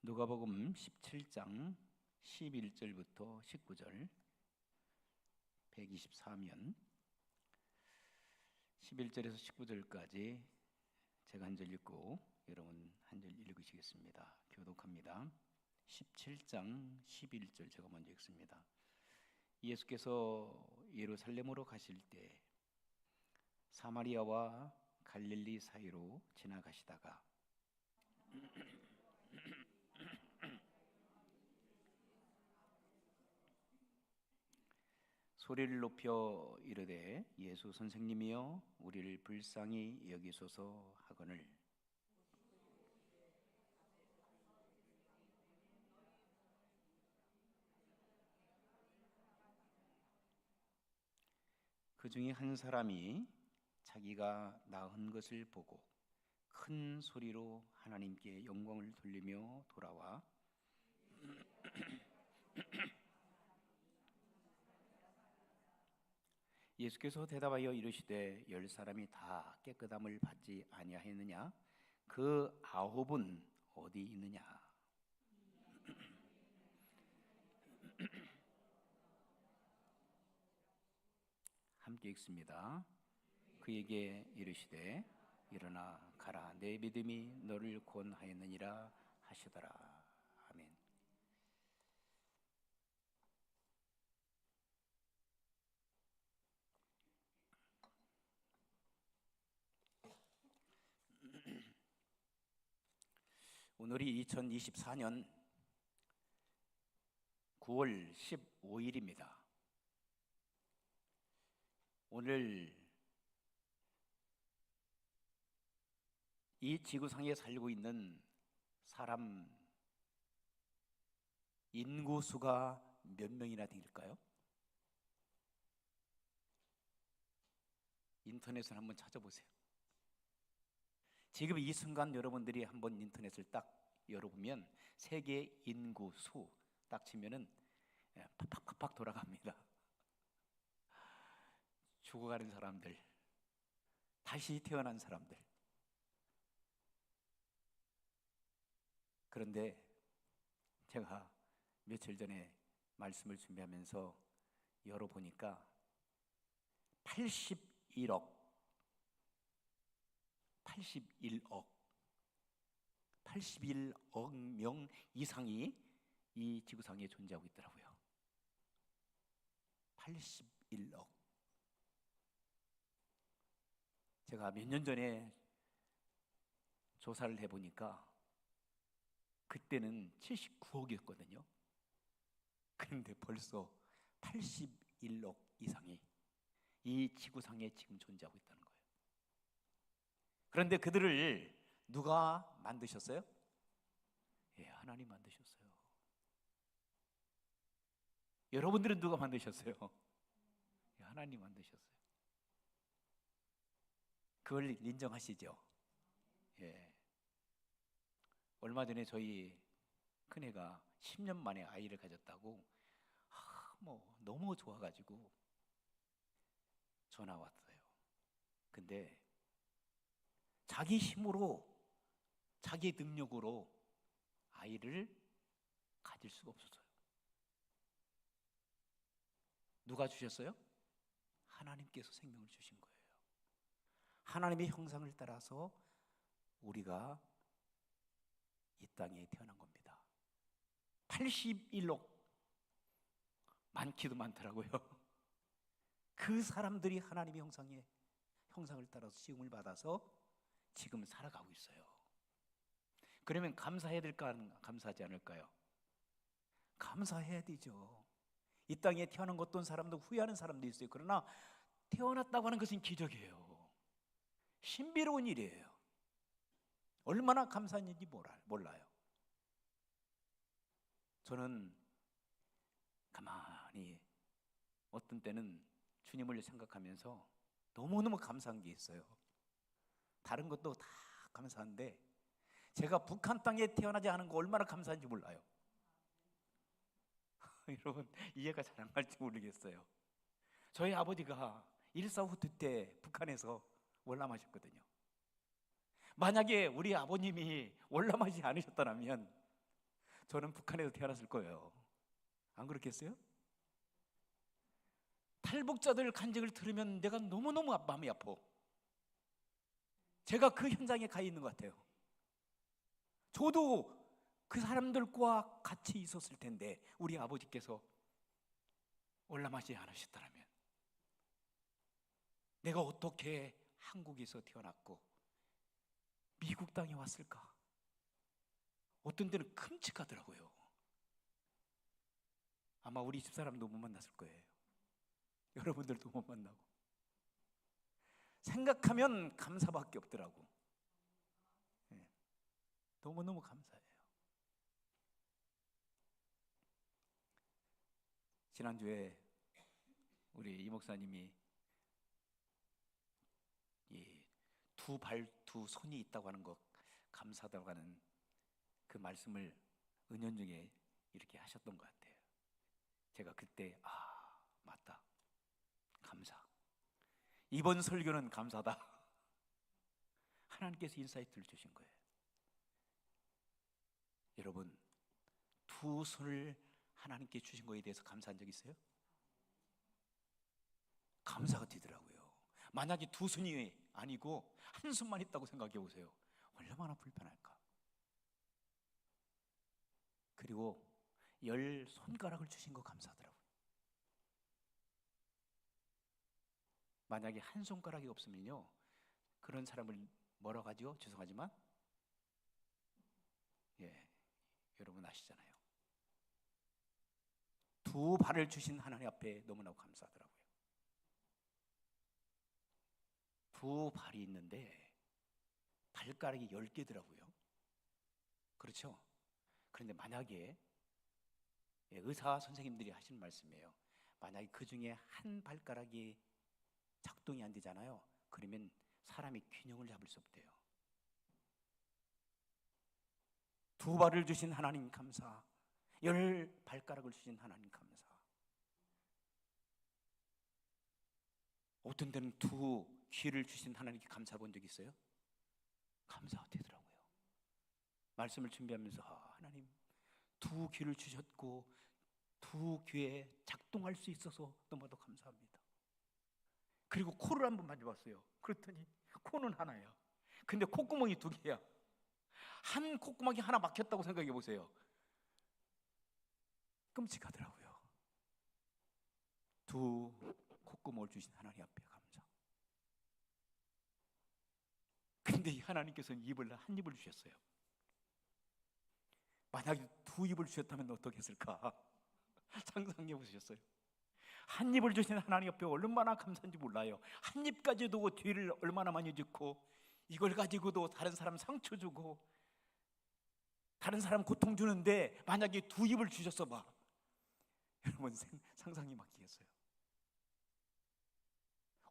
누가복음 17장 11절부터 19절 124면 11절에서 19절까지 제가 한 절 읽고 여러분 한 절 읽으시겠습니다. 교독합니다. 17장 11절 제가 먼저 읽습니다. 예수께서 예루살렘으로 가실 때 사마리아와 갈릴리 사이로 지나가시다가 소리를 높여 이르되 예수 선생님이여 우리를 불쌍히 여기소서 하거늘 그 중에 한 사람이 자기가 낳은 것을 보고 큰 소리로 하나님께 영광을 돌리며 돌아와 예수께서 대답하여 이르시되 10사람이 다 깨끗함을 받지 아니하였느냐? 그 9은 어디 있느냐? 함께 읽습니다. 그에게 이르시되 일어나 가라 내 믿음이 너를 구원하였느니라 하시더라. 아멘. 오늘이 2024년 9월 15일입니다. 오늘 이 지구상에 살고 있는 사람 인구수가 몇 명이나 될까요? 인터넷을 한번 찾아보세요. 지금 이 순간 여러분들이 한번 인터넷을 딱 열어보면 세계 인구수 딱 치면은 팍팍팍팍 돌아갑니다. 죽어가는 사람들, 다시 태어난 사람들. 그런데 제가 며칠 전에 말씀을 준비하면서 열어보니까 81억 81억 명 이상이 이 지구상에 존재하고 있더라고요. 81억. 제가 몇 년 전에 조사를 해보니까 그때는 79억이었거든요. 그런데 벌써 81억 이상이 이 지구상에 지금 존재하고 있다는 거예요. 그런데 그들을 누가 만드셨어요? 예, 하나님 만드셨어요. 여러분들은 누가 만드셨어요? 예, 하나님 만드셨어요. 그걸 인정하시죠? 예. 얼마 전에 저희 큰애가 10년 만에 아이를 가졌다고 너무 좋아가지고 전화 왔어요. 근데 자기 힘으로 자기 능력으로 아이를 가질 수가 없었어요. 누가 주셨어요? 하나님께서 생명을 주신 거예요. 하나님의 형상을 따라서 우리가 이 땅에 태어난 겁니다. 81억 많기도 많더라고요. 그 사람들이 하나님의 형상을 따라서 지음을 받아서 지금 살아가고 있어요. 그러면 감사해야 될까? 감사하지 않을까요? 감사해야 되죠. 이 땅에 태어난 것도 어떤 사람도 후회하는 사람도 있어요. 그러나 태어났다고 하는 것은 기적이에요. 신비로운 일이에요. 얼마나 감사한지 몰라요. 저는 가만히 어떤 때는 주님을 생각하면서 너무너무 감사한 게 있어요. 다른 것도 다 감사한데 제가 북한 땅에 태어나지 않은 거 얼마나 감사한지 몰라요. 여러분 이해가 잘 안 갈지 모르겠어요. 저희 아버지가 1.4 후퇴 때 북한에서 월남하셨거든요. 만약에 우리 아버님이 월남하지 않으셨다면 저는 북한에서 태어났을 거예요. 안 그렇겠어요? 탈북자들 간증을 들으면 내가 너무너무 마음이 아파. 제가 그 현장에 가 있는 것 같아요. 저도 그 사람들과 같이 있었을 텐데 우리 아버지께서 월남하지 않으셨더라면 내가 어떻게 한국에서 태어났고 미국 땅에 왔을까? 어떤 데는 끔찍하더라고요. 아마 우리 집사람도 못 만났을 거예요. 여러분들도 못 만나고. 생각하면 감사밖에 없더라고. 네. 너무너무 감사해요. 지난주에 우리 이 목사님이 두 발, 두 손이 있다고 하는 것 감사하다고 하는 그 말씀을 은연중에 이렇게 하셨던 것 같아요. 제가 그때 맞다, 감사. 이번 설교는 감사다. 하나님께서 인사이트를 주신 거예요. 여러분, 두 손을 하나님께 주신 거에 대해서 감사한 적 있어요? 감사가 되더라고요. 만약에 두 손이 아니고 한 손만 있다고 생각해 보세요. 얼마나 불편할까. 그리고 10손가락을 주신 거 감사하더라고요. 만약에 한 손가락이 없으면요, 그런 사람을 뭐라고 하죠? 죄송하지만 여러분 아시잖아요. 두 발을 주신 하나님 앞에 너무나 감사하더라고요. 두 발이 있는데 발가락이 10개더라고요. 그렇죠? 그런데 만약에 의사 선생님들이 하시는 말씀이에요. 만약에 그 중에 한 발가락이 작동이 안 되잖아요. 그러면 사람이 균형을 잡을 수 없대요. 두 발을 주신 하나님 감사, 10발가락을 주신 하나님 감사. 어떤 데는 두 귀를 주신 하나님께 감사 본 적 있어요? 감사가 되더라고요. 말씀을 준비하면서 하나님 두 귀를 주셨고 두 귀에 작동할 수 있어서 너무나도 감사합니다. 그리고 코를 한번 만져봤어요. 그랬더니 코는 하나야. 근데 콧구멍이 2개야. 한 콧구멍이 하나 막혔다고 생각해 보세요. 끔찍하더라고요. 두 콧구멍을 주신 하나님 앞에 감사. 근데 이 하나님께서는 한 입을 주셨어요. 만약에 두 입을 주셨다면 어떻게 했을까? 상상해 보셨어요? 한 입을 주신 하나님 앞에 얼마나 감사한지 몰라요. 한 입 가지고도 뒤를 얼마나 많이 짓고 이걸 가지고도 다른 사람 상처 주고 다른 사람 고통 주는데 만약에 두 입을 주셨어 봐. 여러분 상상이 막히겠어요.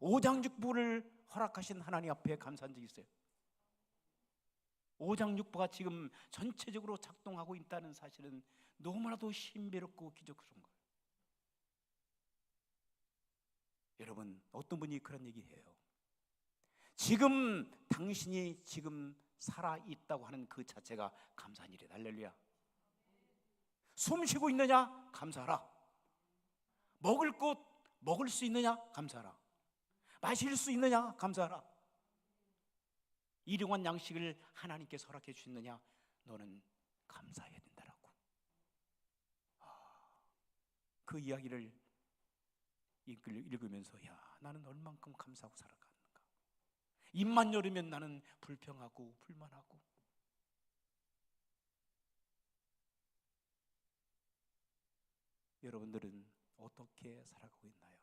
오장육부를 허락하신 하나님 앞에 감사한 적 있어요? 오장육부가 지금 전체적으로 작동하고 있다는 사실은 너무나도 신비롭고 기적스러운 거예요. 여러분 어떤 분이 그런 얘기해요. 지금 당신이 지금 살아있다고 하는 그 자체가 감사한 일이다. 할렐루야. 숨 쉬고 있느냐? 감사하라. 먹을 것 먹을 수 있느냐? 감사하라. 마실 수 있느냐? 감사하라. 일용할 양식을 하나님께서 허락해 주셨느냐? 너는 감사해야 된다라고. 그 이야기를 읽으면서 나는 얼만큼 감사하고 살아가는가. 입만 열으면 나는 불평하고 불만하고. 여러분들은 어떻게 살아가고 있나요?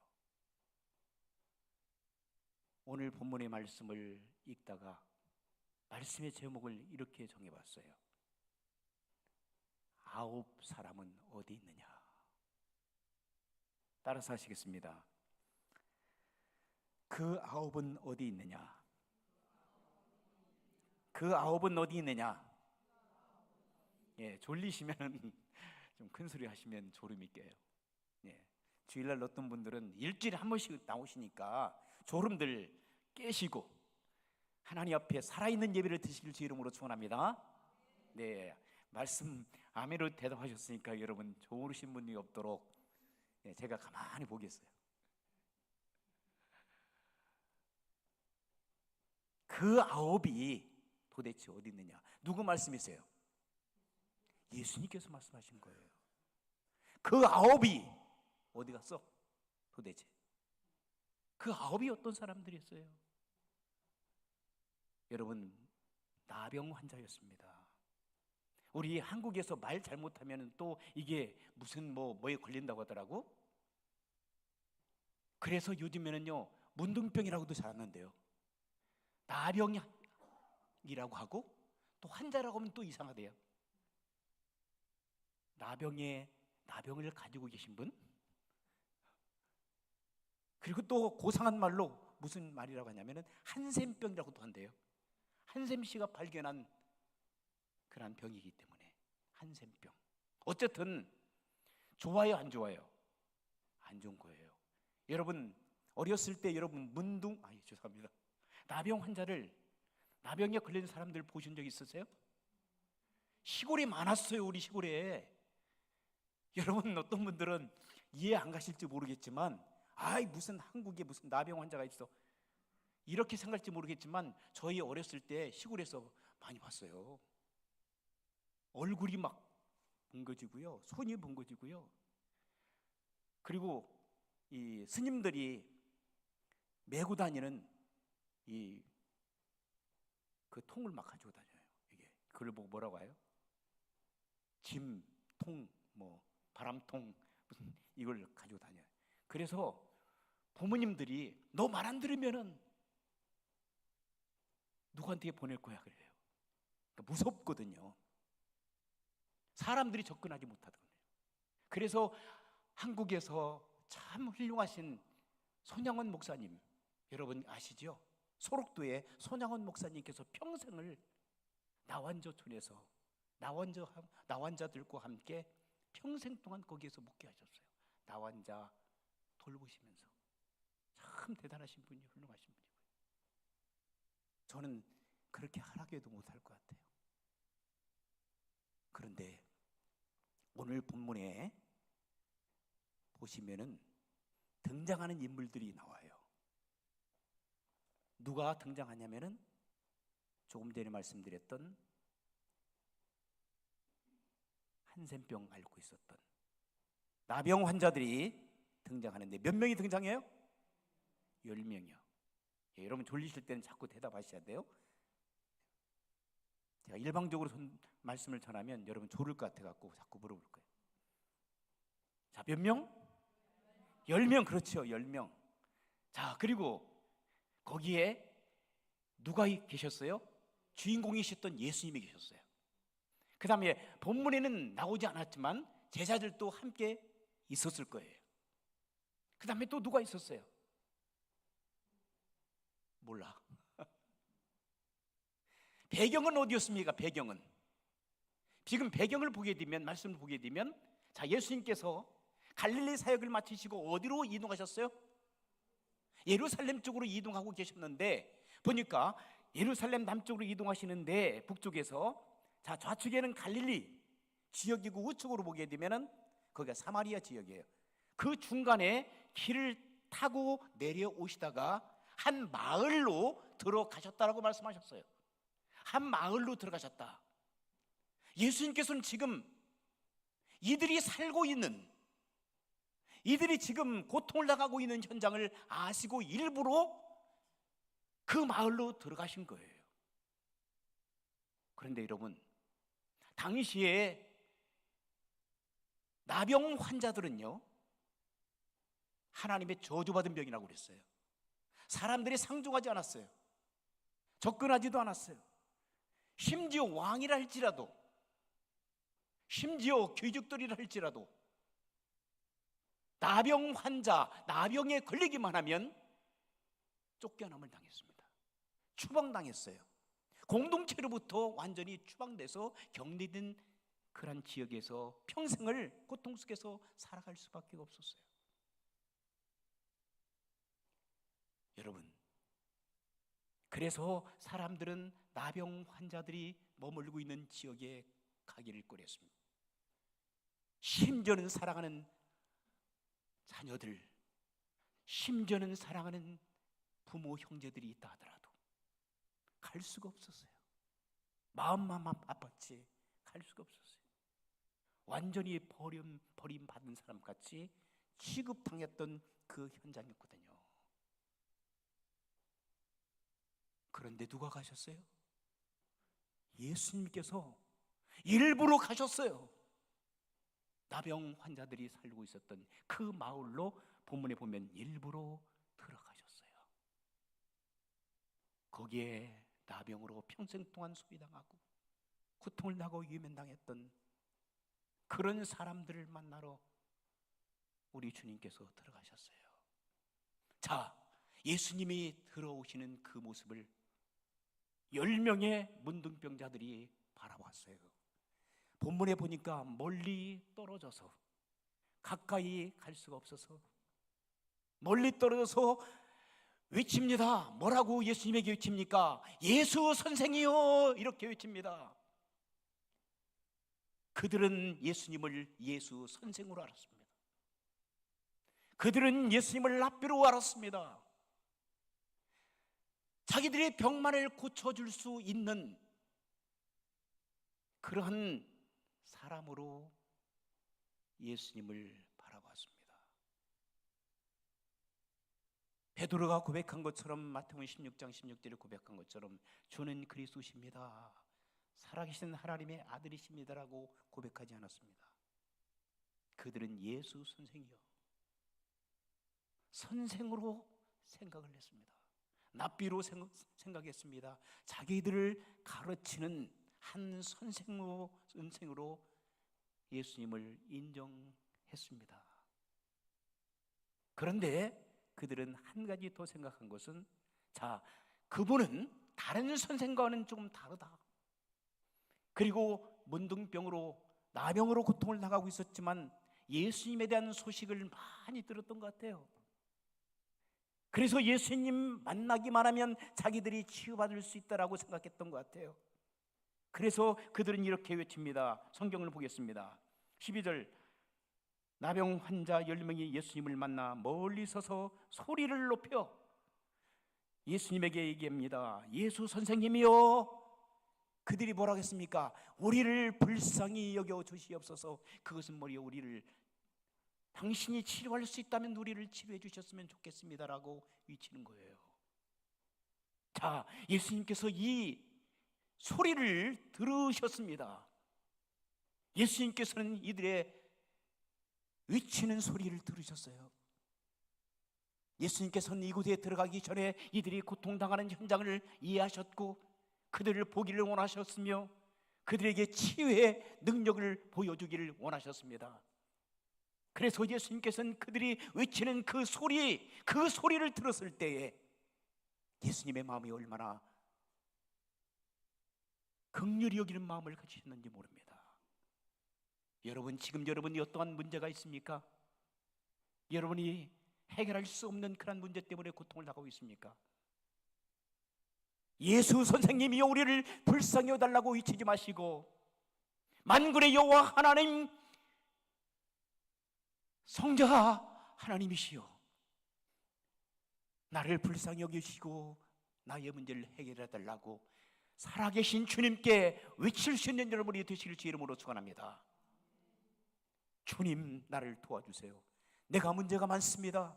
오늘 본문의 말씀을 읽다가 말씀의 제목을 이렇게 정해봤어요. 9사람은 어디 있느냐? 따라서 하시겠습니다. 그 9은 어디 있느냐? 그 9은 어디 있느냐? 졸리시면 좀 큰 소리 하시면 졸음이 깨요. 주일날 어떤 분들은 일주일에 한 번씩 나오시니까 졸음들 깨시고 하나님 앞에 살아있는 예배를 드시길 주 이름으로 축원합니다. 말씀 아멘으로 대답하셨으니까 여러분 좋으신 분이 없도록 제가 가만히 보겠어요. 그 아홉이 도대체 어디 있느냐? 누구 말씀이세요? 예수님께서 말씀하신 거예요. 그 아홉이 어디 갔어? 도대체 그 아홉이 어떤 사람들이었어요? 여러분, 나병 환자였습니다. 우리 한국에서 말 잘못하면 또 이게 무슨 뭐에 걸린다고 하더라고. 그래서 요즘에는요 문둥병이라고도 잘하는데요, 나병이라고 하고 또 환자라고 하면 또 이상하대요. 나병을 가지고 계신 분, 그리고 또 고상한 말로 무슨 말이라고 하냐면은 한센병이라고도 한대요. 한샘 씨가 발견한 그런 병이기 때문에 한센병. 어쨌든 좋아요, 안 좋아요? 안 좋은 거예요. 여러분 어렸을 때 여러분 죄송합니다. 나병에 걸린 사람들 보신 적 있으세요? 시골에 많았어요. 우리 시골에. 여러분 어떤 분들은 이해 안 가실지 모르겠지만, 무슨 한국에 무슨 나병 환자가 있어, 이렇게 생각할지 모르겠지만 저희 어렸을 때 시골에서 많이 봤어요. 얼굴이 막 붉어지고요, 손이 붉어지고요. 그리고 이 스님들이 메고 다니는 그 통을 막 가지고 다녀요. 이게 그걸 보고 뭐라고 해요? 짐통, 바람통, 무슨 이걸 가지고 다녀요. 그래서 부모님들이 너 말 안 들으면은 누구한테 보낼 거야 그래요. 그러니까 무섭거든요. 사람들이 접근하지 못하거든요. 그래서 한국에서 참 훌륭하신 손양원 목사님, 여러분 아시죠? 소록도의 손양원 목사님께서 평생을 나완저촌에서 나완자들과 함께 평생 동안 거기에서 목회하셨어요. 나완자 돌보시면서. 참 대단하신 분이, 훌륭하신 분이고요. 저는 그렇게 하라고도 못할 것 같아요. 그런데 오늘 본문에 보시면은 등장하는 인물들이 나와요. 누가 등장하냐면은 조금 전에 말씀드렸던 한센병 앓고 있었던 나병 환자들이 등장하는데 몇 명이 등장해요? 10명이요. 여러분 졸리실 때는 자꾸 대답하셔야 돼요. 제가 일방적으로 말씀을 전하면 여러분 졸을 것 같아갖고 자꾸 물어볼 거예요. 자, 몇 명? 10명, 그렇죠. 10명. 자, 그리고 거기에 누가 계셨어요? 주인공이셨던 예수님이 계셨어요. 그 다음에 본문에는 나오지 않았지만 제자들도 함께 있었을 거예요. 그 다음에 또 누가 있었어요? 몰라. 배경은 어디였습니까? 배경은 지금 배경을 보게 되면, 말씀을 보게 되면, 자, 예수님께서 갈릴리 사역을 마치시고 어디로 이동하셨어요? 예루살렘 쪽으로 이동하고 계셨는데, 보니까 예루살렘 남쪽으로 이동하시는데 북쪽에서, 자, 좌측에는 갈릴리 지역이고 우측으로 보게 되면은 거기가 사마리아 지역이에요. 그 중간에 길을 타고 내려오시다가 한 마을로 들어가셨다라고 말씀하셨어요. 한 마을로 들어가셨다. 예수님께서는 지금 이들이 살고 있는, 이들이 지금 고통을 당하고 있는 현장을 아시고 일부러 그 마을로 들어가신 거예요. 그런데 여러분, 당시에 나병 환자들은요, 하나님의 저주받은 병이라고 그랬어요. 사람들이 상종하지 않았어요. 접근하지도 않았어요. 심지어 왕이라 할지라도, 심지어 귀족들이라 할지라도 나병 환자, 나병에 걸리기만 하면 쫓겨남을 당했습니다. 추방당했어요. 공동체로부터 완전히 추방돼서 격리된 그런 지역에서 평생을 고통 속에서 살아갈 수밖에 없었어요. 여러분, 그래서 사람들은 나병 환자들이 머물고 있는 지역에 가기를 꺼렸습니다. 심지어는 사랑하는 자녀들, 심지어는 사랑하는 부모, 형제들이 있다 하더라도 갈 수가 없었어요. 마음만 아팠지 갈 수가 없었어요. 완전히 버림받은 사람같이 취급당했던 그 현장이었거든요. 그런데 누가 가셨어요? 예수님께서 일부러 가셨어요. 나병 환자들이 살고 있었던 그 마을로 본문에 보면 일부러 들어가셨어요. 거기에 나병으로 평생 동안 소비당하고 고통을 당하고 유면당했던 그런 사람들을 만나러 우리 주님께서 들어가셨어요. 자, 예수님이 들어오시는 그 모습을 10명의 문둥병자들이 바라봤어요. 본문에 보니까 멀리 떨어져서, 가까이 갈 수가 없어서 멀리 떨어져서 외칩니다. 뭐라고 예수님에게 외칩니까? 예수 선생이요, 이렇게 외칩니다. 그들은 예수님을 예수 선생으로 알았습니다. 그들은 예수님을 랍비로 알았습니다. 자기들의 병만을 고쳐줄 수 있는 그러한 사람으로 예수님을 바라봤습니다. 베드로가 고백한 것처럼, 마태복음 16장 16절에 고백한 것처럼 주는 그리스도십니다, 살아계신 하나님의 아들이십니다라고 고백하지 않았습니다. 그들은 예수 선생이요, 선생으로 생각을 했습니다. 납비로 생각했습니다. 자기들을 가르치는 한 선생으로 예수님을 인정했습니다. 그런데 그들은 한 가지 더 생각한 것은, 자, 그분은 다른 선생과는 조금 다르다. 그리고 문둥병으로, 나병으로 고통을 당하고 있었지만 예수님에 대한 소식을 많이 들었던 것 같아요. 그래서 예수님 만나기만 하면 자기들이 치유받을 수 있다라고 생각했던 것 같아요. 그래서 그들은 이렇게 외칩니다. 성경을 보겠습니다. 12절, 나병 환자 10명이 예수님을 만나 멀리 서서 소리를 높여 예수님에게 얘기합니다. 예수 선생님이요. 그들이 뭐라고 했습니까? 우리를 불쌍히 여겨 주시옵소서. 그것은 뭐예요? 우리를, 당신이 치료할 수 있다면 우리를 치료해 주셨으면 좋겠습니다라고 외치는 거예요. 자, 예수님께서 이 소리를 들으셨습니다. 예수님께서는 이들의 외치는 소리를 들으셨어요. 예수님께서는 이곳에 들어가기 전에 이들이 고통당하는 현장을 이해하셨고 그들을 보기를 원하셨으며 그들에게 치유의 능력을 보여주기를 원하셨습니다. 그래서 예수님께서는 그들이 외치는 그 소리를 들었을 때에 예수님의 마음이 얼마나 긍휼히 여기는 마음을 가지셨는지 모릅니다. 여러분, 지금 여러분이 어떠한 문제가 있습니까? 여러분이 해결할 수 없는 그런 문제 때문에 고통을 당하고 있습니까? 예수 선생님이여 우리를 불쌍히 여달라고 외치지 마시고, 만군의 여호와 하나님, 성자 하나님이시여, 나를 불쌍히 여기시고 나의 문제를 해결해 달라고 살아계신 주님께 외칠 수 있는 여러분이 되시길 주 이름으로 축원합니다. 주님, 나를 도와주세요. 내가 문제가 많습니다.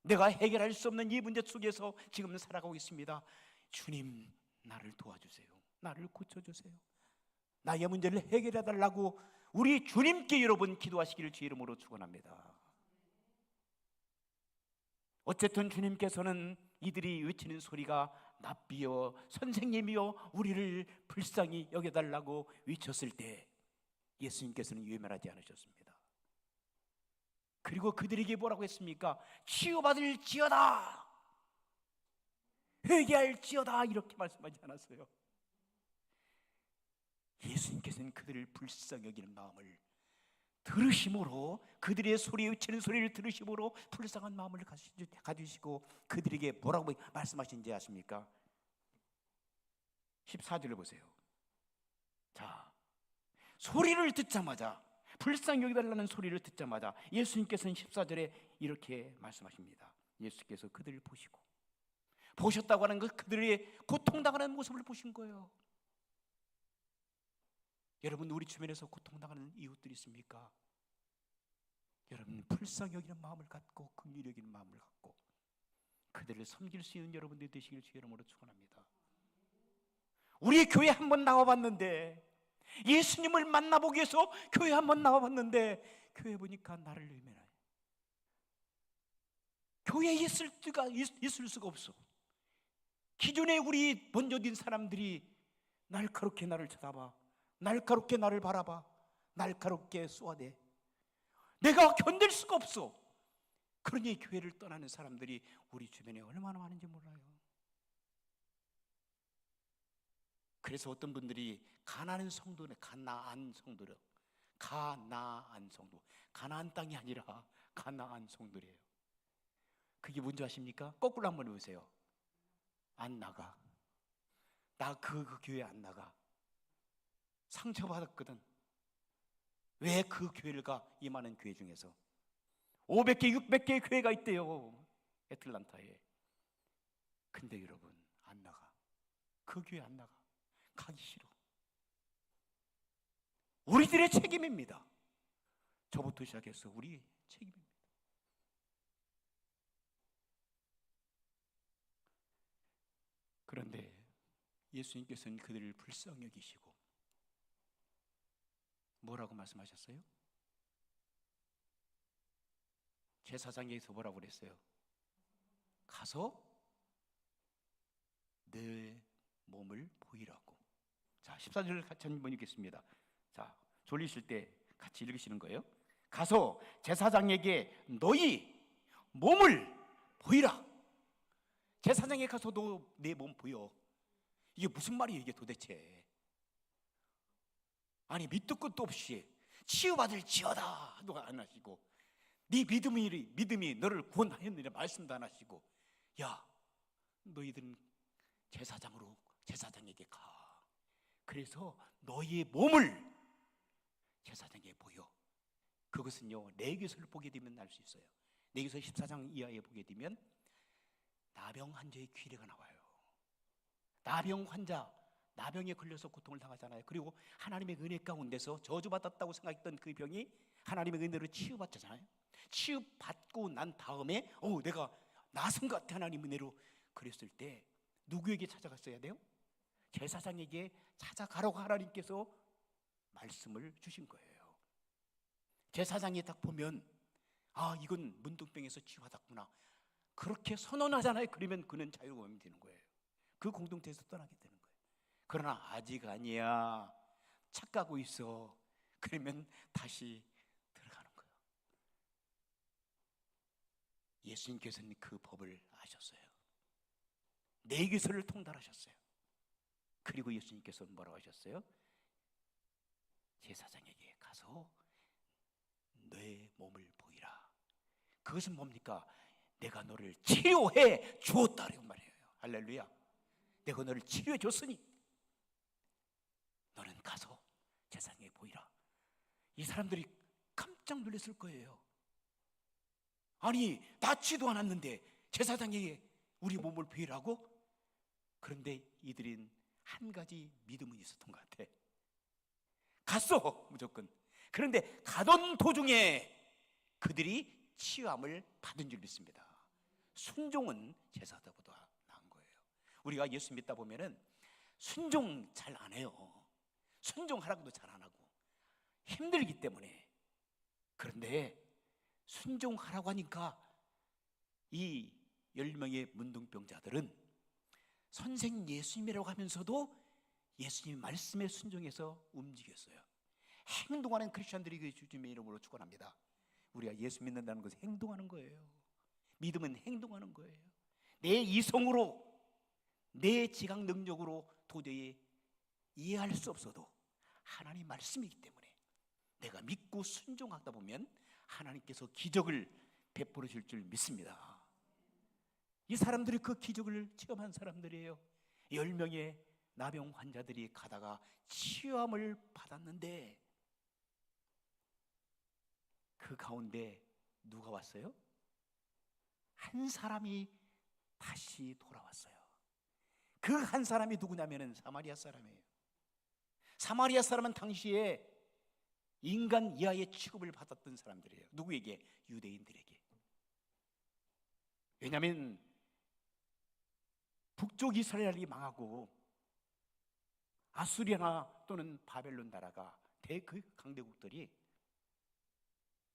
내가 해결할 수 없는 이 문제 속에서 지금 살아가고 있습니다. 주님, 나를 도와주세요. 나를 고쳐주세요. 나의 문제를 해결해 달라고 우리 주님께 여러분 기도하시기를 주 이름으로 축원합니다. 어쨌든 주님께서는 이들이 외치는 소리가 납비여 선생님이여 우리를 불쌍히 여겨달라고 외쳤을 때 예수님께서는 외면하지 않으셨습니다. 그리고 그들에게 뭐라고 했습니까? 치유받을지어다, 회개할지어다, 이렇게 말씀하지 않았어요. 예수님께서는 그들을 불쌍히 여기는 마음을 들으심으로, 그들의 소리, 외치는 소리를 들으심으로 불쌍한 마음을 가지시고 그들에게 뭐라고 말씀하신지 아십니까? 14절을 보세요. 자, 소리를 듣자마자, 불쌍히 여기달라는 소리를 듣자마자 예수님께서는 14절에 이렇게 말씀하십니다. 예수께서 그들을 보시고, 보셨다고 하는 것, 그들의 고통당하는 모습을 보신 거예요. 여러분, 우리 주변에서 고통당하는 이웃들이 있습니까? 여러분, 불쌍히 여기는 마음을 갖고 긍휼히 여기는 마음을 갖고 그들을 섬길 수 있는 여러분들이 되시길 주의 이름으로 축원합니다. 우리 교회 한번 나와봤는데, 예수님을 만나보기 위해서 교회 한번 나와봤는데, 교회 보니까 나를 외면해. 교회에 있을 수가 없어. 기존에 우리 먼저 뛴 사람들이 날카롭게 나를 쳐다봐, 날카롭게 나를 바라봐, 날카롭게 쏘아대. 내가 견딜 수가 없어. 그러니 교회를 떠나는 사람들이 우리 주변에 얼마나 많은지 몰라요. 그래서 어떤 분들이 가나안 성도네, 가나안 성도, 가나안 땅이 아니라 가나안 성도래요. 그게 뭔지 아십니까? 거꾸로 한번 해보세요. 안 나가. 나 그 교회 안 나가. 상처받았거든. 왜 그 교회를 가? 이 많은 교회 중에서 500개, 600개의 교회가 있대요, 애틀란타에. 근데 여러분, 안 나가. 그 교회 안 나가. 가기 싫어. 우리들의 책임입니다. 저부터 시작해서 우리 책임입니다. 그런데 예수님께서는 그들을 불쌍히 여기시고 뭐라고 말씀하셨어요? 제사장에서 뭐라고 그랬어요? 가서 내 몸을 보이라고. 자, 14절 같이 한번 읽겠습니다. 자, 졸리실 때 같이 읽으시는 거예요. 가서 제사장에게 너희 몸을 보이라. 제사장에 가서 너 내 몸 보여. 이게 무슨 말이에요, 이게 도대체? 아니, 밑도 끝도 없이 치유받을 지어다 도 안 하시고, 네 믿음이 너를 구원하였느냐 말씀도 안 하시고, 야, 너희들은 제사장에게 가. 그래서 너희의 몸을 제사장에게 보여. 그것은요, 레위기서를 보게 되면 알 수 있어요. 레위기서 14장 이하에 보게 되면 나병 환자의 귀례가 나와요. 나병에 걸려서 고통을 당하잖아요. 그리고 하나님의 은혜 가운데서 저주받았다고 생각했던 그 병이 하나님의 은혜로 치유받잖아요. 치유받고 난 다음에 내가 나선 것 같아, 하나님 은혜로. 그랬을 때 누구에게 찾아갔어야 돼요? 제사장에게 찾아가라고 하나님께서 말씀을 주신 거예요. 제사장이 딱 보면 이건 문둥병에서 치유받았구나, 그렇게 선언하잖아요. 그러면 그는 자유로움이 되는 거예요. 그 공동체에서 떠나게 되는 거예요. 그러나 아직 아니야, 착각하고 있어, 그러면 다시 들어가는 거예요. 예수님께서는 그 법을 아셨어요. 레위기서를 통달하셨어요. 그리고 예수님께서는 뭐라고 하셨어요? 제사장에게 가서 내 몸을 보이라. 그것은 뭡니까? 내가 너를 치료해 주었다는 말이에요. 할렐루야. 내가 너를 치료해 줬으니 너는 가서 제사장에게 보이라. 이 사람들이 깜짝 놀랐을 거예요. 아니, 낫지도 않았는데 제사장에게 우리 몸을 보이라고? 그런데 이들은 한 가지 믿음은 있었던 것 같아. 갔어, 무조건. 그런데 가던 도중에 그들이 치유함을 받은 줄 믿습니다. 순종은 제사보다 나은 거예요. 우리가 예수 믿다 보면은 순종 잘 안 해요. 순종하라고도 잘 안 하고 힘들기 때문에. 그런데 순종하라고 하니까 이 10명의 문둥병자들은 선생 예수님이라고 하면서도 예수님 말씀에 순종해서 움직였어요. 행동하는 크리스천들이 그 주님의 이름으로 축원합니다. 우리가 예수 믿는다는 것은 행동하는 거예요. 믿음은 행동하는 거예요. 내 이성으로, 내 지각 능력으로 도저히 이해할 수 없어도 하나님 말씀이기 때문에 내가 믿고 순종하다 보면 하나님께서 기적을 베풀어 줄 줄 믿습니다. 이 사람들이 그 기적을 체험한 사람들이에요. 10명의 나병 환자들이 가다가 치유함을 받았는데 그 가운데 누가 왔어요? 한 사람이 다시 돌아왔어요. 그 한 사람이 누구냐면은 사마리아 사람이에요. 사마리아 사람은 당시에 인간 이하의 취급을 받았던 사람들이에요. 누구에게? 유대인들에게. 왜냐하면 북쪽 이스라엘이 망하고 아수리아나 또는 바벨론 나라가 그 강대국들이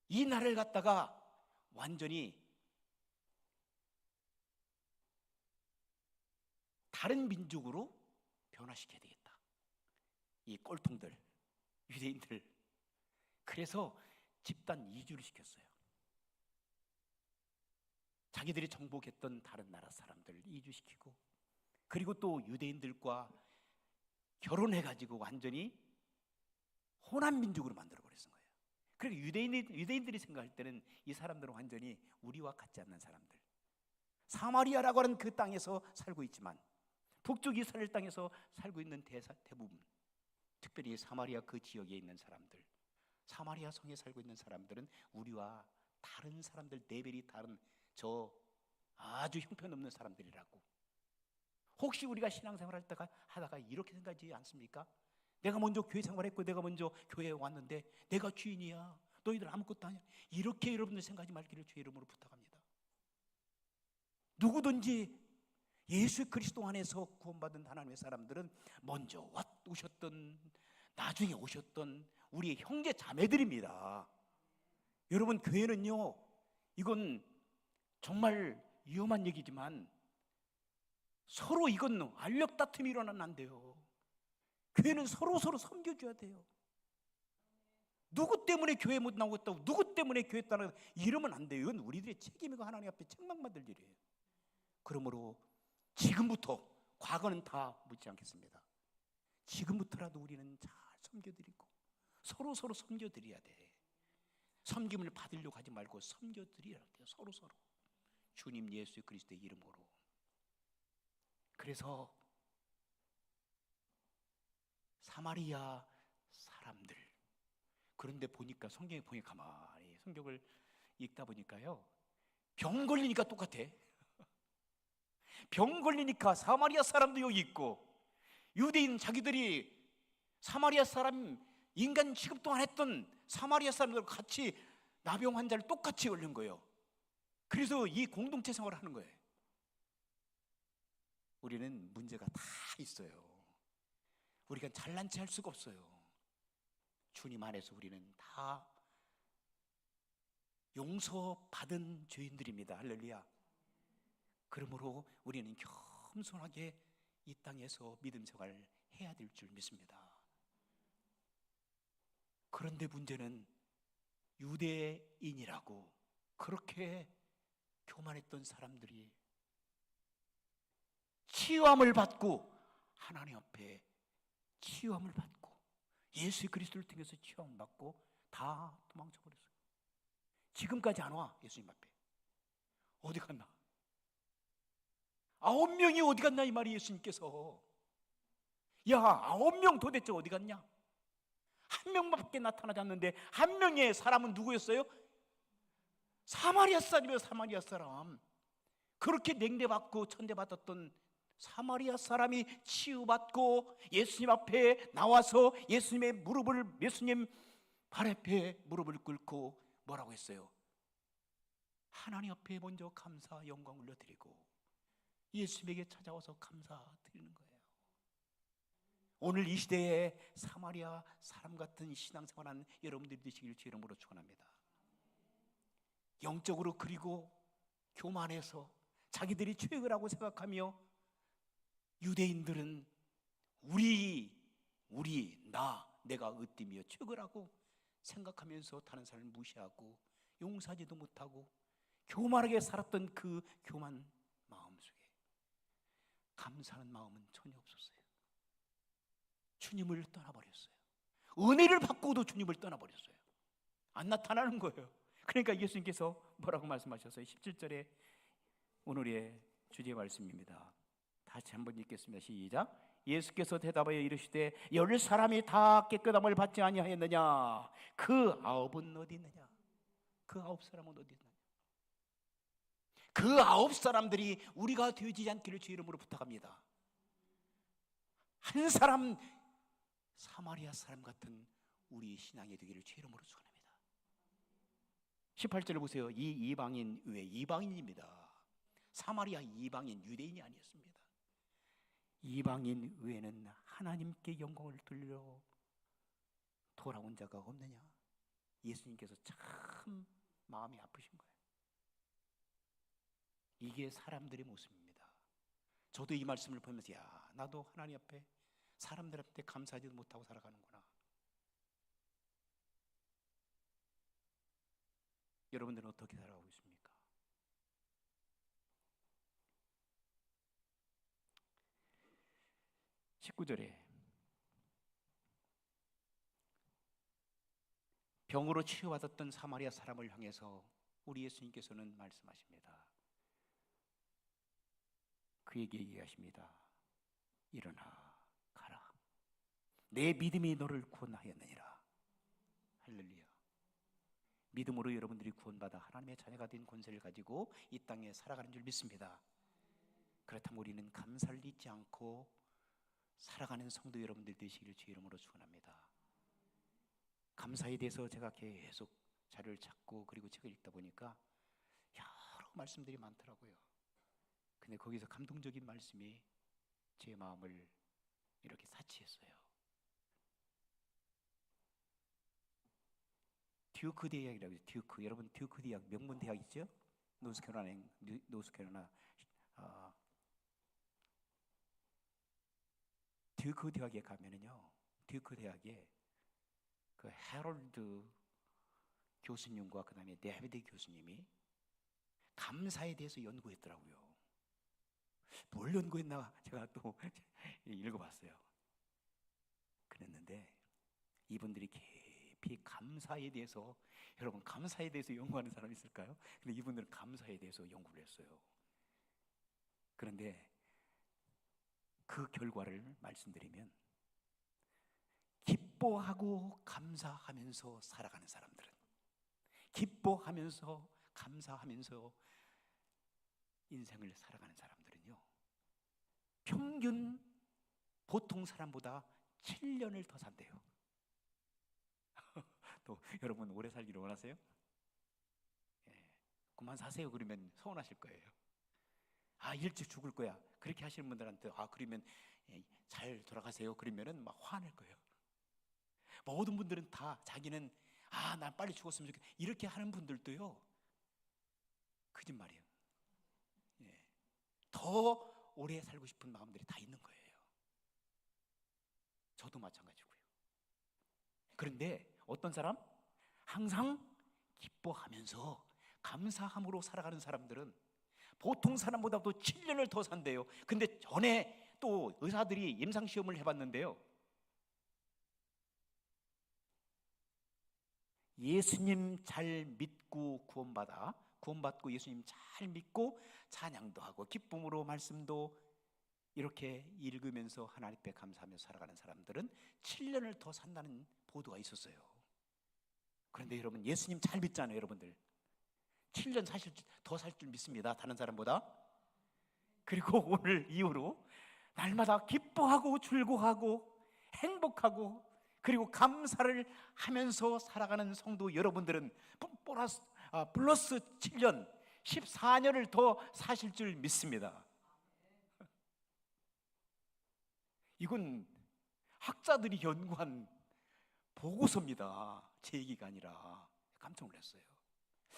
이 나라를 갖다가 완전히 다른 민족으로 변화시켜야 되겠다. 이 꼴통들, 유대인들. 그래서 집단 이주를 시켰어요. 자기들이 정복했던 다른 나라 사람들을 이주시키고, 그리고 또 유대인들과 결혼해가지고 완전히 혼합 민족으로 만들어버렸던 거예요. 그리고 유대인들이 생각할 때는 이 사람들은 완전히 우리와 같지 않는 사람들, 사마리아라고 하는 그 땅에서 살고 있지만 북쪽 이스라엘 땅에서 살고 있는 대부분, 특별히 사마리아 그 지역에 있는 사람들, 사마리아 성에 살고 있는 사람들은 우리와 다른 사람들, 레벨이 다른 저 아주 형편없는 사람들이라고. 혹시 우리가 신앙생활 하다가 이렇게 생각하지 않습니까? 내가 먼저 교회 생활했고 내가 먼저 교회에 왔는데 내가 주인이야, 너희들 아무것도 아니야, 이렇게 여러분들 생각하지 말기를 주의 이름으로 부탁합니다. 누구든지 예수 그리스도 안에서 구원받은 하나님의 사람들은 먼저 오셨던, 나중에 오셨던 우리의 형제 자매들입니다. 여러분, 교회는요, 이건 정말 위험한 얘기지만 서로 이건 알력 다툼이 일어나면 안 돼요. 교회는 서로 섬겨줘야 돼요. 누구 때문에 교회 못 나오겠다고, 누구 때문에 교회 따라 이러면 안 돼요. 이건 우리들의 책임이고 하나님 앞에 책망받을 일이에요. 그러므로 지금부터, 과거는 다 묻지 않겠습니다. 지금부터라도 우리는 잘 섬겨드리고 서로 섬겨드려야 돼. 섬김을 받으려고 하지 말고 섬겨드려야 돼요. 서로 주님 예수 그리스도의 이름으로. 그래서 사마리아 사람들, 그런데 보니까 성경에 보니까 가만히 성경을 읽다 보니까요, 병 걸리니까 똑같아. 병 걸리니까 사마리아 사람도 여기 있고, 유대인 자기들이 사마리아 사람 인간 취급도 안 했던 사마리아 사람들과 같이 나병 환자를 똑같이 걸린 거예요. 그래서 이 공동체 생활을 하는 거예요. 우리는 문제가 다 있어요. 우리가 잘난 체 할 수가 없어요. 주님 안에서 우리는 다 용서받은 죄인들입니다. 할렐루야. 그러므로 우리는 겸손하게 이 땅에서 믿음 생활을 해야 될 줄 믿습니다. 그런데 문제는 유대인이라고 그렇게 교만했던 사람들이 치유함을 받고, 하나님 앞에 치유함을 받고, 예수 그리스도를 통해서 치유함을 받고 다 도망쳐 버렸어요. 지금까지 안 와. 예수님 앞에 어디 갔나? 9명이 어디 갔나 이 말이. 예수님께서 야, 9명 도대체 어디 갔냐? 한 명밖에 나타나지 않는데 한 명의 사람은 누구였어요? 사마리아 사람이에요. 사마리아 사람. 그렇게 냉대받고 천대받았던 사마리아 사람이 치유받고 예수님 앞에 나와서 예수님 발 앞에 무릎을 꿇고 뭐라고 했어요? 하나님 앞에 먼저 감사 영광 올려드리고 예수님에게 찾아와서 감사드리는 거예요. 오늘 이 시대에 사마리아 사람 같은 신앙생활하는 여러분들이 되시길 주 이름으로 축원합니다. 영적으로 그리고 교만해서 자기들이 최고라고 생각하며, 유대인들은 내가 으뜸이여 최고라고 생각하면서 다른 사람을 무시하고 용서하지도 못하고 교만하게 살았던 그 교만 마음 속에 감사하는 마음은 전혀 없었어요. 주님을 떠나버렸어요. 은혜를 받고도 주님을 떠나버렸어요. 안 나타나는 거예요. 그러니까 예수님께서 뭐라고 말씀하셨어요? 17절에 오늘의 주제의 말씀입니다. 다시 한번 읽겠습니다. 시작. 예수께서 대답하여 이르시되 10 사람이 다 깨끗함을 받지 아니하였느냐? 그 9은 어디 있느냐? 그 9사람은 어디 있나요? 그 9사람들이 우리가 되지 않기를 주 이름으로 부탁합니다. 한 사람 사마리아 사람 같은 우리 신앙이 되기를 주 이름으로 축원합니다. 18절을 보세요. 이 이방인 왜 이방인입니다. 사마리아 이방인, 유대인이 아니었습니다. 이방인 외에는 하나님께 영광을 돌려 돌아온 자가 없느냐? 예수님께서 참 마음이 아프신 거예요. 이게 사람들의 모습입니다. 저도 이 말씀을 보면서 야, 나도 하나님 앞에 사람들한테 감사하지도 못하고 살아가는구나. 여러분들은 어떻게 살아가고 있습니까? (19절에) 병으로 치유받았던 사마리아 사람을 향해서 우리 예수님께서는 말씀하십니다. 그에게 얘기하십니다. 일어나 가라. 내 믿음이 너를 구원하였느니라. 할렐루야. 믿음으로 여러분들이 구원받아 하나님의 자녀가 된 권세를 가지고 이 땅에 살아가는 줄 믿습니다. 그렇다면 우리는 감사를 잊지 않고 살아가는 성도 여러분들 되시기를 주의 이름으로 축원합니다. 감사에 대해서 제가 계속 자료를 찾고 그리고 책을 읽다 보니까 여러 말씀들이 많더라고요. 근데 거기서 감동적인 말씀이 제 마음을 이렇게 사치했어요. 듀크 대학이라고 해요. 듀크. 여러분 듀크 대학 명문 대학 있죠? 노스캐롤라이나 듀크 대학에 가면은요. 듀크 대학에 그 해럴드 교수님과 그 다음에 데비드 교수님이 감사에 대해서 연구했더라고요. 뭘 연구했나 제가 또 읽어봤어요. 그랬는데 이분들이 깊이 감사에 대해서, 여러분 감사에 대해서 연구하는 사람이 있을까요? 근데 이분들은 감사에 대해서 연구를 했어요. 그런데 그 결과를 말씀드리면 기뻐하고 감사하면서 살아가는 사람들은, 기뻐하면서 감사하면서 인생을 살아가는 사람들은요, 평균 보통 사람보다 7년을 더 산대요. 또 여러분 오래 살기를 원하세요? 예, 그만 사세요. 그러면 서운하실 거예요. 아, 일찍 죽을 거야. 그렇게 하시는 분들한테 아, 그러면 잘 돌아가세요. 그러면은 막 화낼 거예요. 모든 분들은 다 자기는 아, 난 빨리 죽었으면 좋겠다. 이렇게 하는 분들도요, 거짓말이에요. 예, 더 오래 살고 싶은 마음들이 다 있는 거예요. 저도 마찬가지고요. 그런데 어떤 사람? 항상 기뻐하면서 감사함으로 살아가는 사람들은 보통 사람보다도 7년을 더 산대요. 근데 전에 또 의사들이 임상시험을 해봤는데요, 예수님 잘 믿고 구원받고 예수님 잘 믿고 찬양도 하고 기쁨으로 말씀도 이렇게 읽으면서 하나님 앞에 감사하며 살아가는 사람들은 7년을 더 산다는 보도가 있었어요. 그런데 여러분 예수님 잘 믿잖아요. 여러분들 7년 더 살 줄 믿습니다. 다른 사람보다. 그리고 오늘 이후로 날마다 기뻐하고 즐거워하고 행복하고 그리고 감사를 하면서 살아가는 성도 여러분들은 플러스 7년 14년을 더 사실 줄 믿습니다. 이건 학자들이 연구한 보고서입니다. 제 얘기가 아니라. 깜짝 놀랐어요.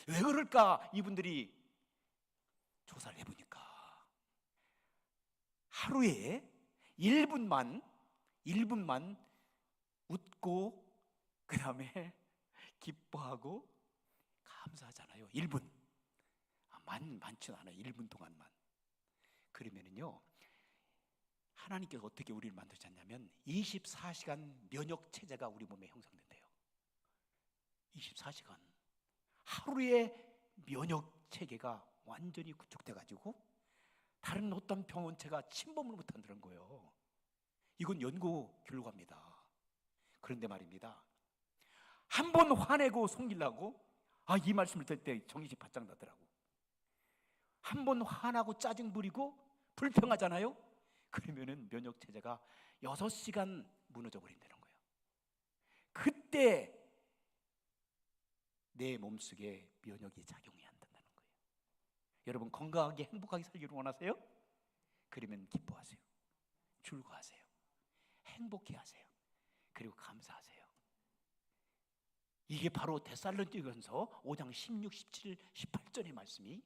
왜 그럴까? 이분들이 조사를 해보니까 하루에 1분만 웃고 그 다음에 기뻐하고 감사하잖아요. 1분. 많지는 않아요. 1분 동안만. 그러면은요, 하나님께서 어떻게 우리를 만드셨냐면 24시간 면역 체제가 우리 몸에 형성된대요. 24시간. 하루에 면역 체계가 완전히 구축돼 가지고 다른 어떤 병원체가 침범을 못한다는 거예요. 이건 연구 결과입니다. 그런데 말입니다, 한 번 화내고 속이려고 이 말씀을 들을 때 정신이 바짝 나더라고. 한 번 화나고 짜증 부리고 불평하잖아요. 그러면은 면역 체제가 6시간 무너져 버린다는 거예요. 그때 내 몸속에 면역이 작용해야 한다는 거예요. 여러분 건강하게 행복하게 살기를 원하세요? 그러면 기뻐하세요. 즐거워하세요. 행복해하세요. 그리고 감사하세요. 이게 바로 데살로니가전서 5장 16, 17, 18절의 말씀이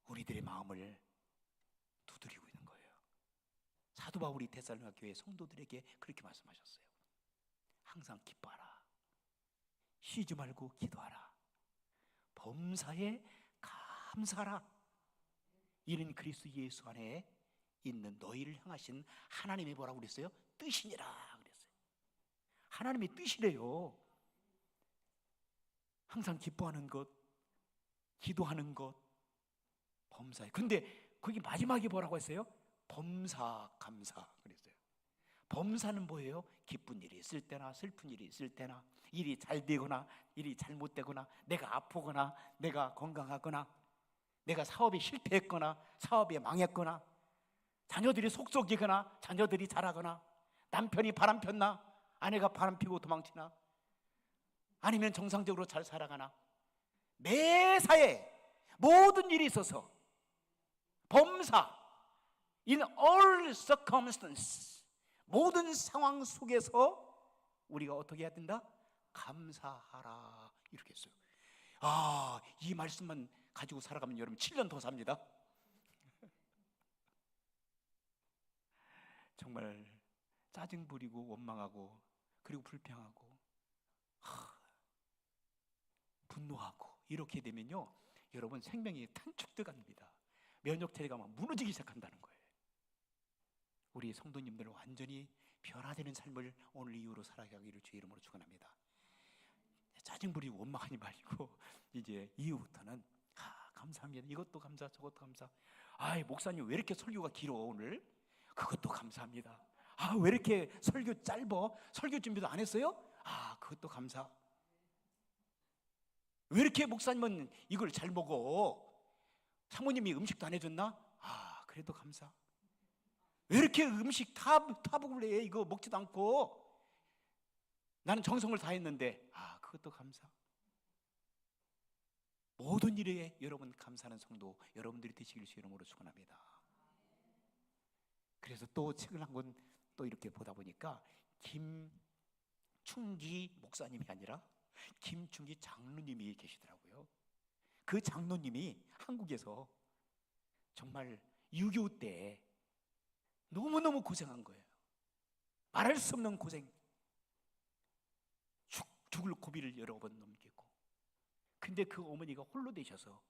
우리들의 마음을 두드리고 있는 거예요. 사도 바울이 데살로니가 교회 성도들에게 그렇게 말씀하셨어요. 항상 기뻐하라. 쉬지 말고 기도하라. 범사에 감사하라. 이는 그리스도 예수 안에 있는 너희를 향하신 하나님의 뭐라고 그랬어요? 뜻이니라 그랬어요. 하나님의 뜻이래요. 항상 기뻐하는 것, 기도하는 것, 범사에. 근데 거기 마지막에 뭐라고 했어요? 범사 감사 그랬어요. 범사는 뭐예요? 기쁜 일이 있을 때나 슬픈 일이 있을 때나, 일이 잘 되거나 일이 잘못되거나, 내가 아프거나 내가 건강하거나, 내가 사업에 실패했거나 사업에 망했거나, 자녀들이 속썩이거나 자녀들이 잘하거나, 남편이 바람 폈나 아내가 바람 피고 도망치나, 아니면 정상적으로 잘 살아가나, 매사에 모든 일이 있어서 범사, in all circumstances, 모든 상황 속에서 우리가 어떻게 해야 된다? 감사하라 이렇게 했어요. 이 말씀만 가지고 살아가면 여러분 7년 더 삽니다. 정말 짜증 부리고 원망하고 그리고 불평하고 분노하고 이렇게 되면요, 여러분 생명이 단축돼 갑니다. 면역 체계가 막 무너지기 시작한다는 거예요. 우리 성도님들은 완전히 변화되는 삶을 오늘 이후로 살아가기를 주의 이름으로 축원합니다. 짜증 부리고 원망하지 말고 이제 이후부터는 감사합니다. 이것도 감사, 저것도 감사. 목사님 왜 이렇게 설교가 길어 오늘? 그것도 감사합니다. 왜 이렇게 설교 짧어? 설교 준비도 안 했어요? 그것도 감사. 왜 이렇게 목사님은 이걸 잘 먹어? 사모님이 음식도 안 해줬나? 그래도 감사. 왜 이렇게 음식 타복을 해? 이거 먹지도 않고 나는 정성을 다했는데 그것도 감사. 모든 일에 여러분 감사하는 성도 여러분들이 되시길 주 이름으로 축원합니다. 그래서 또 책을 한 권 또 이렇게 보다 보니까 김충기 목사님이 아니라 김충기 장로님이 계시더라고요. 그 장로님이 한국에서 정말 6.25 때 너무너무 고생한 거예요. 말할 수 없는 고생, 죽을 고비를 여러 번 넘기고, 근데 그 어머니가 홀로 되셔서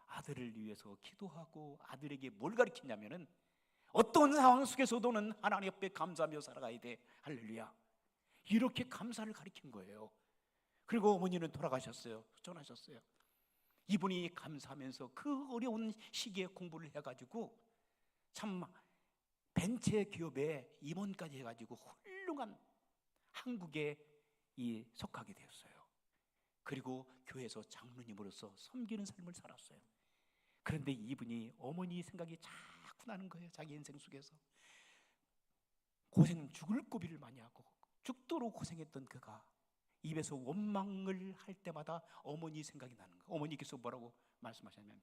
아들을 위해서 기도하고 아들에게 뭘 가르쳤냐면은 어떤 상황 속에서도는 하나님 앞에 감사하며 살아가야 돼. 할렐루야. 이렇게 감사를 가르친 거예요. 그리고 어머니는 돌아가셨어요. 전하셨어요. 이분이 감사하면서 그 어려운 시기에 공부를 해가지고 참 벤처 기업에 임원까지 해가지고 훌륭한 한국에 속하게 되었어요. 그리고 교회에서 장로님으로서 섬기는 삶을 살았어요. 그런데 이분이 어머니 생각이 자꾸 나는 거예요. 자기 인생 속에서 죽을 고비를 많이 하고 죽도록 고생했던 그가 입에서 원망을 할 때마다 어머니 생각이 나는 거예요. 어머니께서 뭐라고 말씀하셨냐면,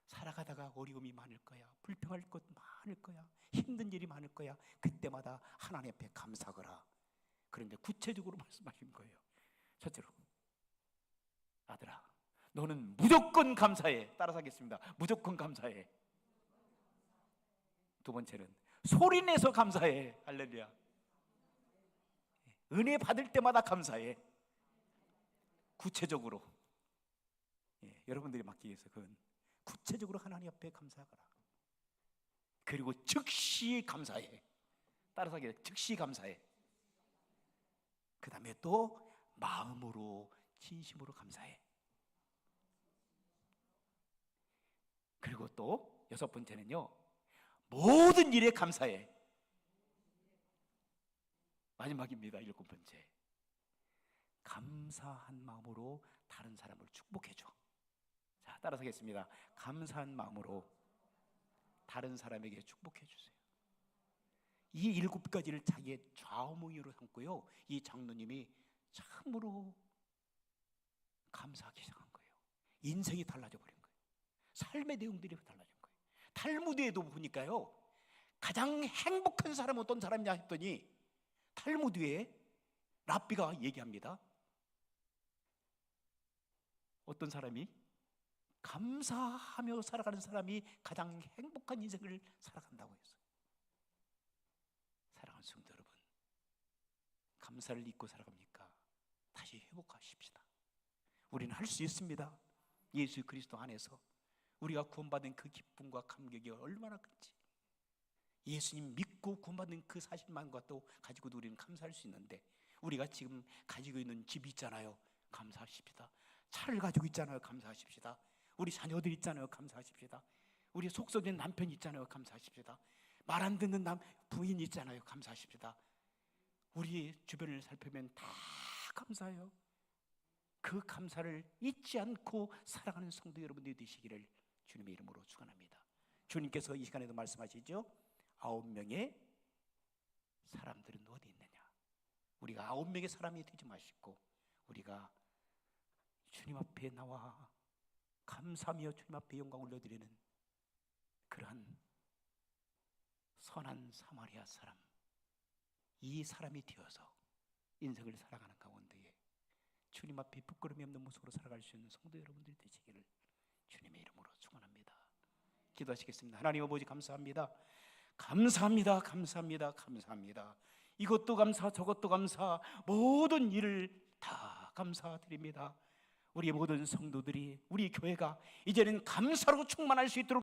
살아가다가 어려움이 많을 거야, 불평할 것 많을 거야, 힘든 일이 많을 거야. 그때마다 하나님 앞에 감사하거라. 그런데 구체적으로 말씀하신 거예요. 첫째로, 아들아, 너는 무조건 감사해. 따라서 하겠습니다. 무조건 감사해. 두 번째는 소리내서 감사해. 할렐루야. 은혜 받을 때마다 감사해. 구체적으로, 여러분들이 맡기 위해서 그건 구체적으로 하나님 앞에 감사하거라. 그리고 즉시 감사해. 따라서 하게 즉시 감사해. 그 다음에 또 마음으로 진심으로 감사해. 그리고 또 여섯 번째는요, 모든 일에 감사해. 마지막입니다. 일곱 번째, 감사한 마음으로 다른 사람을 축복해줘. 자, 따라서 하겠습니다. 감사한 마음으로 다른 사람에게 축복해주세요. 이 7가지를 자기의 좌우명으로 삼고요, 이 장로님이 참으로 감사하기 시작한 거예요. 인생이 달라져 버린 거예요. 삶의 내용들이 달라진 거예요. 탈무드에도 보니까요, 가장 행복한 사람은 어떤 사람이냐 했더니 탈무드에 랍비가 얘기합니다. 어떤 사람이? 감사하며 살아가는 사람이 가장 행복한 인생을 살아간다고 했어요. 사랑하는 성도 여러분, 감사를 잊고 살아갑니까? 다시 회복하십시다. 우리는 할 수 있습니다. 예수 그리스도 안에서 우리가 구원받은 그 기쁨과 감격이 얼마나 큰지, 예수님 믿고 구원받는 그 사실만과도 가지고도 우리는 감사할 수 있는데, 우리가 지금 가지고 있는 집이 있잖아요. 감사하십시다. 차를 가지고 있잖아요. 감사하십시다. 우리 자녀들 있잖아요. 감사하십시다. 우리 속썩이는 남편 있잖아요. 감사하십시다. 말 안 듣는 부인 있잖아요. 감사하십시다. 우리 주변을 살펴보면 다 감사해요. 그 감사를 잊지 않고 살아가는 성도 여러분들이 되시기를 주님의 이름으로 축원합니다. 주님께서 이 시간에도 말씀하시죠. 9명의 사람들은 어디 있느냐. 우리가 9명의 사람이 되지 마시고 우리가 주님 앞에 나와 감사하며 주님 앞에 영광 올려드리는 그러한 선한 사마리아 사람, 이 사람이 되어서 인생을 살아가는 가운데에 주님 앞에 부끄러움이 없는 모습으로 살아갈 수 있는 성도 여러분들이 되시기를 주님의 이름으로 축원합니다. 기도하시겠습니다. 하나님 아버지, 감사합니다. 감사합니다. 감사합니다. 감사합니다. 이것도 감사, 저것도 감사, 모든 일을 다 감사드립니다. 우리 모든 성도들이, 우리 교회가 이제는 감사로 충만할 수 있도록